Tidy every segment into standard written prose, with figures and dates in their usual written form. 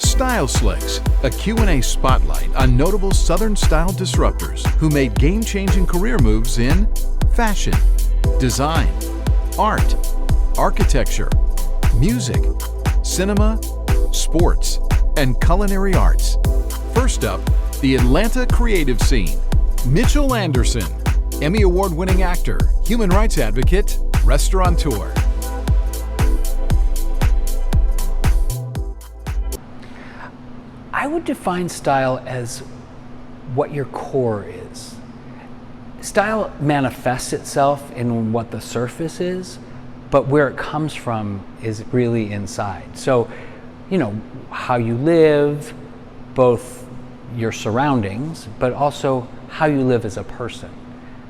Style Slicks, a Q&A spotlight on notable Southern style disruptors who made game-changing career moves in fashion, design, art, architecture, music, cinema, sports, and culinary arts. First up, the Atlanta creative scene. Mitchell Anderson, Emmy Award-winning actor, human rights advocate, restaurateur. I would define style as what your core is. Style manifests itself in what the surface is, but where it comes from is really inside. So, how you live, both your surroundings, but also how you live as a person.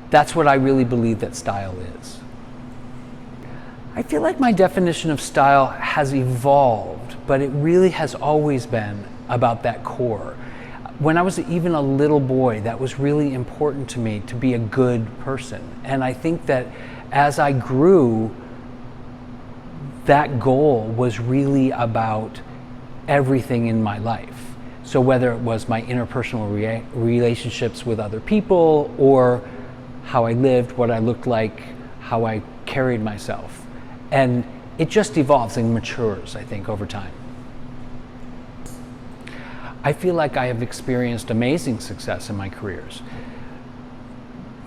That's what I really believe that style is. I feel like my definition of style has evolved, but it really has always been about that core. When I was even a little boy, that was really important to me, to be a good person. And I think that as I grew, that goal was really about everything in my life. So whether it was my interpersonal relationships with other people, or how I lived, what I looked like, how I carried myself. And it just evolves and matures, I think, over time. I feel like I have experienced amazing success in my careers,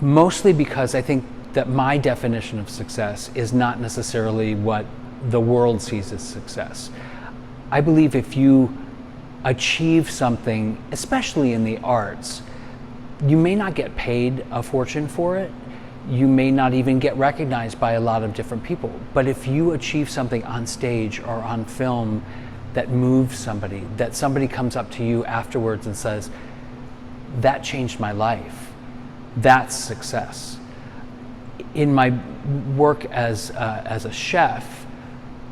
mostly because I think that my definition of success is not necessarily what the world sees as success. I believe if you achieve something, especially in the arts, you may not get paid a fortune for it. You may not even get recognized by a lot of different people. But if you achieve something on stage or on film that moves somebody, that somebody comes up to you afterwards and says, that changed my life, that's success. In my work as a chef,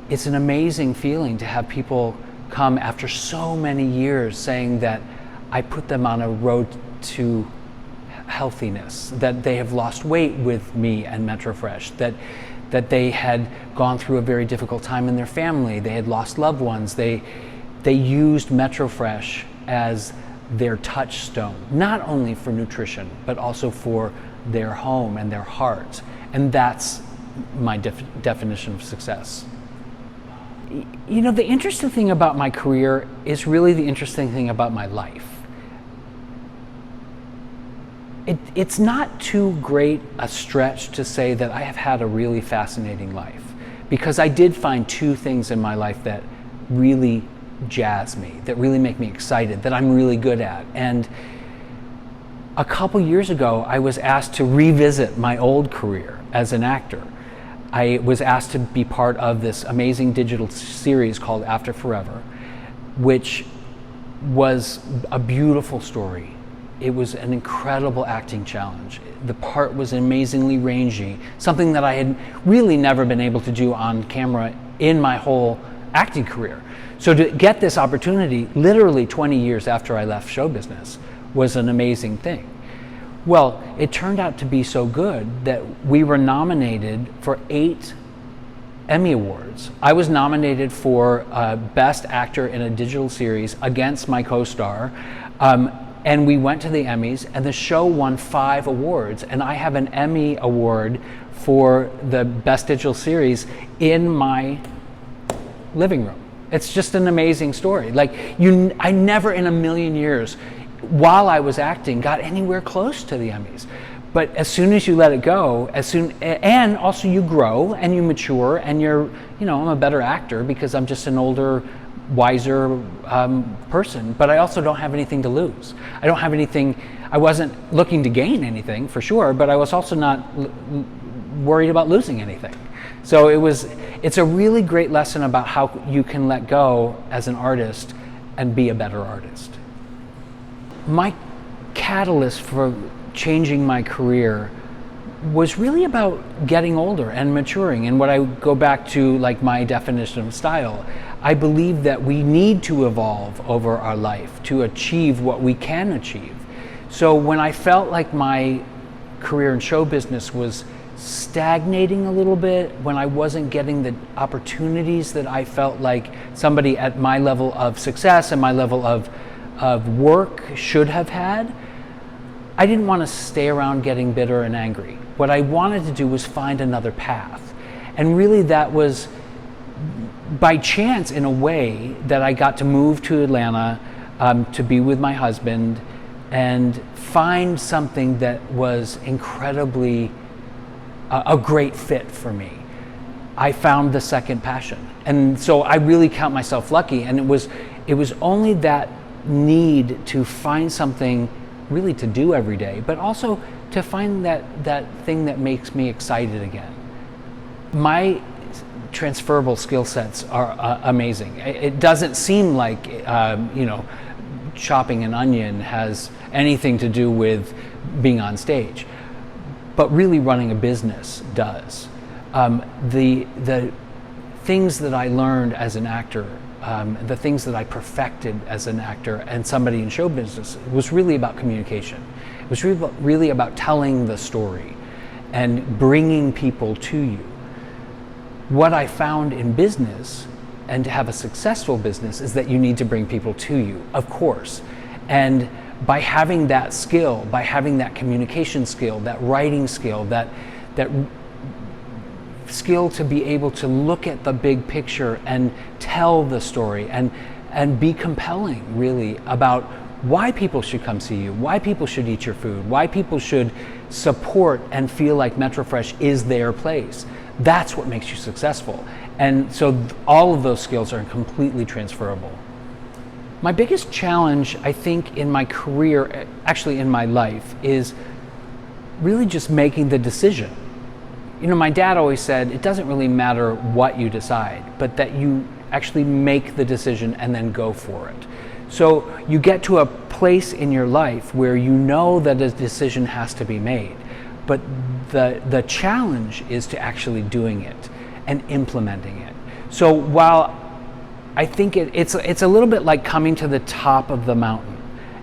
it's an amazing feeling to have people come after so many years saying that I put them on a road to healthiness, that they have lost weight with me and MetroFresh, that they had gone through a very difficult time in their family, they had lost loved ones, they used MetroFresh as their touchstone, not only for nutrition, but also for their home and their heart. And that's my definition of success. The interesting thing about my career is really the interesting thing about my life. It's not too great a stretch to say that I have had a really fascinating life, because I did find two things in my life that really jazz me, that really make me excited, that I'm really good at. And a couple years ago, I was asked to revisit my old career as an actor. I was asked to be part of this amazing digital series called After Forever, which was a beautiful story. It was an incredible acting challenge. The part was amazingly rangy, something that I had really never been able to do on camera in my whole acting career. So to get this opportunity, literally 20 years after I left show business, was an amazing thing. Well, it turned out to be so good that we were nominated for 8 Emmy Awards. I was nominated for Best Actor in a Digital Series against my co-star. And we went to the Emmys, and the show won 5 awards, and I have an Emmy Award for the Best Digital Series in my living room. It's just an amazing story. I never in a million years, while I was acting, got anywhere close to the Emmys. But as soon as you let it go, and also you grow and you mature, and I'm a better actor because I'm just an older, wiser person, but I also don't have anything to lose. I wasn't looking to gain anything for sure, but I was also not worried about losing anything. So it's a really great lesson about how you can let go as an artist and be a better artist. My catalyst for changing my career was really about getting older and maturing. And what I go back to, like my definition of style, I believe that we need to evolve over our life to achieve what we can achieve. So when I felt like my career in show business was stagnating a little bit, when I wasn't getting the opportunities that I felt like somebody at my level of success and my level of work should have had, I didn't want to stay around getting bitter and angry. What I wanted to do was find another path. And really that was by chance, in a way, that I got to move to Atlanta to be with my husband and find something that was incredibly a great fit for me. I found the second passion. And so I really count myself lucky. And it was only that need to find something really to do every day, but also to find that thing that makes me excited again. My transferable skill sets are amazing. It doesn't seem like chopping an onion has anything to do with being on stage, but really running a business does. The things that I learned as an actor, the things that I perfected as an actor and somebody in show business, was really about communication. It was really about telling the story and bringing people to you. What I found in business, and to have a successful business, is that you need to bring people to you, of course. And by having that skill, by having that communication skill, that writing skill, that skill to be able to look at the big picture and tell the story and be compelling, really, about why people should come see you, why people should eat your food, why people should support and feel like MetroFresh is their place. That's what makes you successful. And so all of those skills are completely transferable. My biggest challenge, I think, in my career, actually in my life, is really just making the decision. You know, my dad always said, it doesn't really matter what you decide, but that you actually make the decision and then go for it. So you get to a place in your life where you know that a decision has to be made, but the challenge is to actually doing it and implementing it. So while I think it's a little bit like coming to the top of the mountain.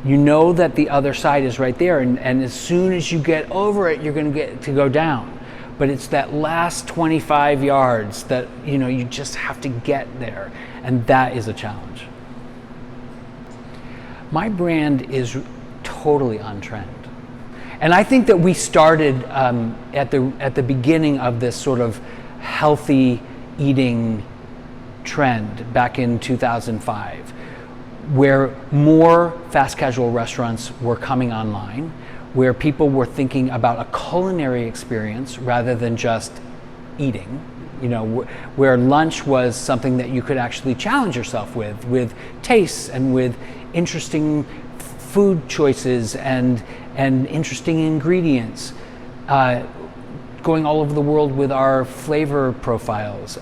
You know that the other side is right there, and as soon as you get over it, you're going to get to go down. But it's that last 25 yards that you just have to get there, and that is a challenge. My brand is totally on trend. And I think that we started at the beginning of this sort of healthy eating trend back in 2005, where more fast casual restaurants were coming online, where people were thinking about a culinary experience rather than just eating. Where lunch was something that you could actually challenge yourself with tastes and with interesting food choices and interesting ingredients, going all over the world with our flavor profiles.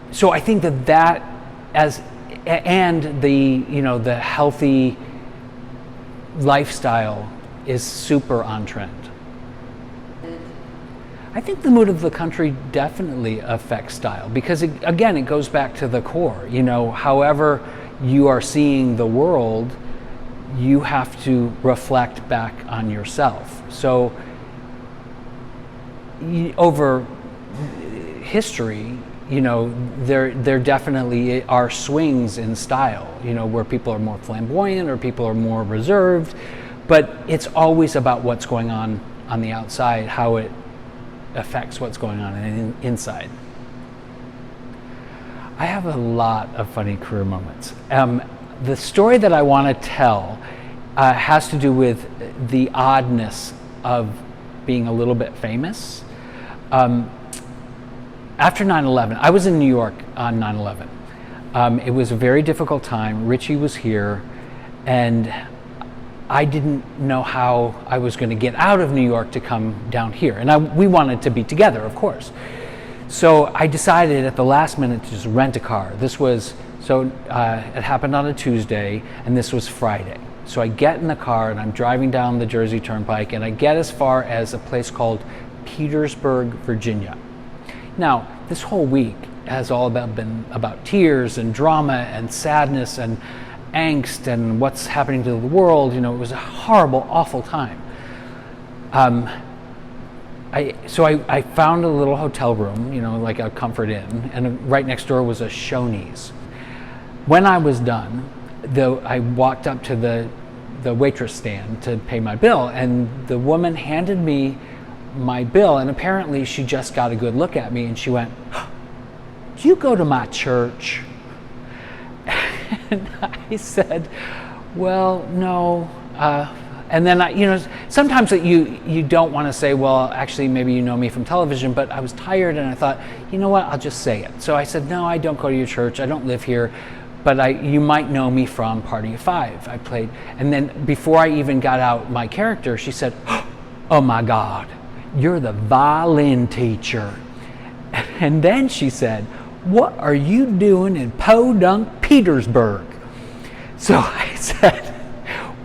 So I think that and the healthy lifestyle is super on trend. I think the mood of the country definitely affects style, because it goes back to the core. However you are seeing the world, you have to reflect back on yourself. So over history, there definitely are swings in style, where people are more flamboyant or people are more reserved, but it's always about what's going on the outside, how it affects what's going on inside. I have a lot of funny career moments. The story that I want to tell has to do with the oddness of being a little bit famous. After 9/11, I was in New York on 9/11. It was a very difficult time. Richie was here, and I didn't know how I was going to get out of New York to come down here. And we wanted to be together, of course. So I decided at the last minute to just rent a car. It happened on a Tuesday, and this was Friday. So I get in the car, and I'm driving down the Jersey Turnpike, and I get as far as a place called Petersburg, Virginia. Now, this whole week has all been about tears and drama and sadness and angst and what's happening to the world. It was a horrible, awful time. I I found a little hotel room, like a Comfort Inn, and right next door was a Shoney's. When I was done, I walked up to the waitress stand to pay my bill, and the woman handed me my bill, and apparently she just got a good look at me, and she went, "Do you go to my church?" And I said, "Well, no." And then sometimes you don't want to say, "Well, actually, maybe you know me from television," but I was tired and I thought, you know what, I'll just say it. So I said, "No, I don't go to your church. I don't live here, but you might know me from Party of Five. I played." And then before I even got out my character, she said, "Oh my God, you're the violin teacher." And then she said, "What are you doing in Podunk, Petersburg?" So I said,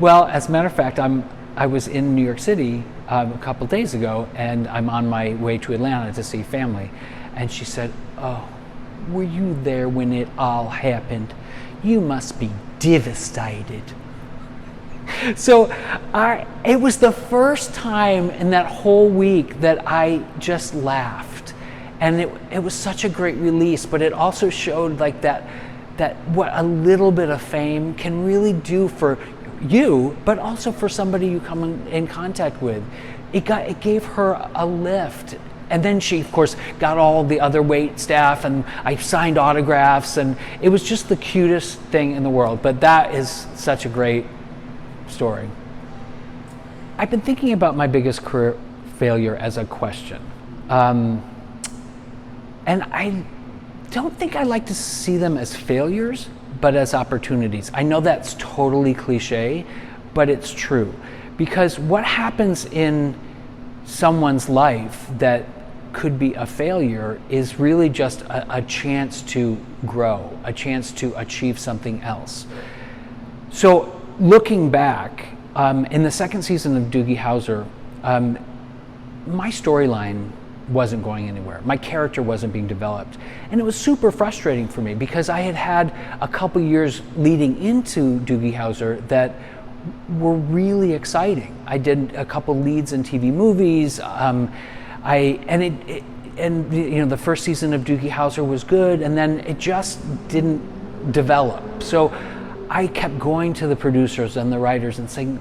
"Well, as a matter of fact, I was in New York City a couple days ago, and I'm on my way to Atlanta to see family." And she said, "Oh, were you there when it all happened? You must be devastated." So it was the first time in that whole week that I just laughed, and it was such a great release. But it also showed like that what a little bit of fame can really do for you, but also for somebody you come in contact with. It gave her a lift. And then she, of course, got all the other wait staff, and I signed autographs, and it was just the cutest thing in the world. But that is such a great story. I've been thinking about my biggest career failure as a question. And I don't think I like to see them as failures, but as opportunities. I know that's totally cliche, but it's true. Because what happens in someone's life that could be a failure is really just a chance to grow, a chance to achieve something else. So looking back, in the second season of Doogie Howser, my storyline wasn't going anywhere. My character wasn't being developed. And it was super frustrating for me because I had a couple years leading into Doogie Howser that were really exciting. I did a couple leads in TV movies. The first season of Doogie Howser was good, and then it just didn't develop. So I kept going to the producers and the writers and saying,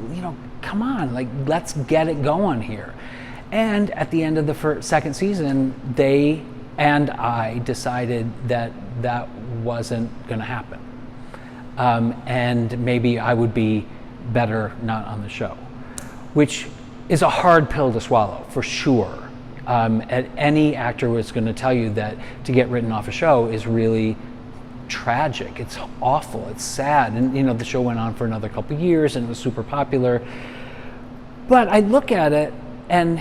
come on, let's get it going here. And at the end of the second season, they and I decided that wasn't going to happen. And maybe I would be better not on the show, which is a hard pill to swallow, for sure. Any actor was going to tell you that to get written off a show is really tragic. It's awful. It's sad. And the show went on for another couple of years, and it was super popular. But I look at it, and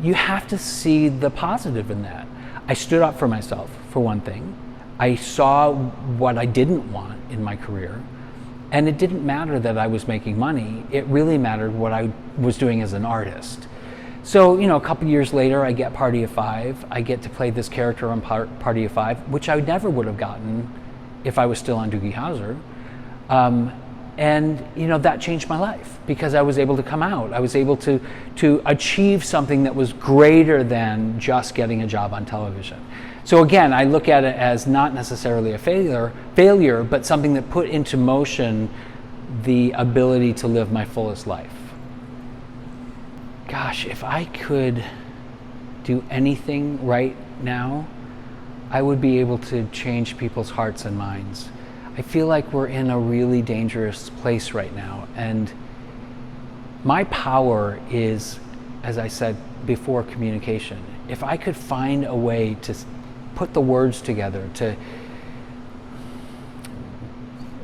you have to see the positive in that. I stood up for myself, for one thing. I saw what I didn't want in my career, and it didn't matter that I was making money. It really mattered what I was doing as an artist. So, a couple years later, I get Party of Five. I get to play this character on Party of Five, which I never would have gotten if I was still on Doogie Howser. And that changed my life because I was able to come out. I was able to achieve something that was greater than just getting a job on television. So again, I look at it as not necessarily a failure, but something that put into motion the ability to live my fullest life. Gosh, if I could do anything right now, I would be able to change people's hearts and minds. I feel like we're in a really dangerous place right now, and my power is, as I said before, communication. If I could find a way to put the words together, to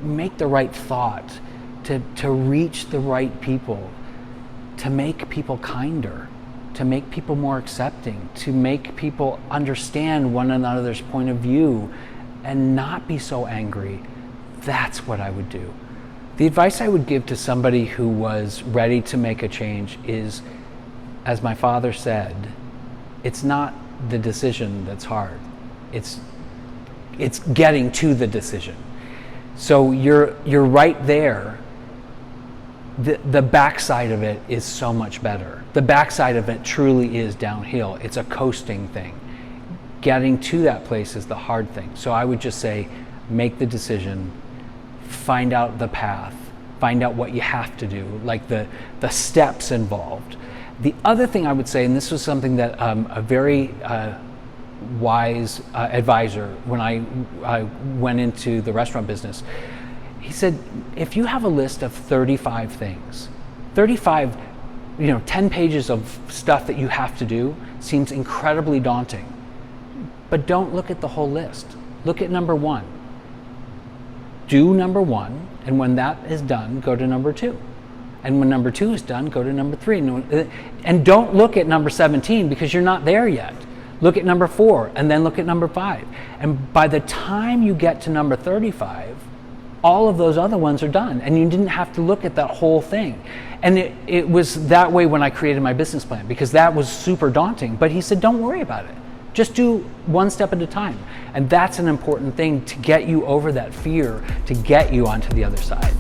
make the right thought, to reach the right people, to make people kinder, to make people more accepting, to make people understand one another's point of view and not be so angry, that's what I would do. The advice I would give to somebody who was ready to make a change is, as my father said, it's not the decision that's hard. It's getting to the decision. So you're right there. the backside of it is so much better. The backside of it truly is downhill. It's a coasting thing. Getting to that place is the hard thing. So I would just say, make the decision, find out the path, find out what you have to do, like the steps involved. The other thing I would say, and this was something that a very wise advisor, when I went into the restaurant business, he said, if you have a list of 35 things, 35, 10 pages of stuff that you have to do seems incredibly daunting. But don't look at the whole list. Look at number one. Do number one, and when that is done, go to number two. And when number two is done, go to number three. And don't look at number 17 because you're not there yet. Look at number 4 and then look at number 5. And by the time you get to number 35, all of those other ones are done and you didn't have to look at that whole thing. And it was that way when I created my business plan, because that was super daunting. But he said, don't worry about it. Just do one step at a time. And that's an important thing to get you over that fear, to get you onto the other side.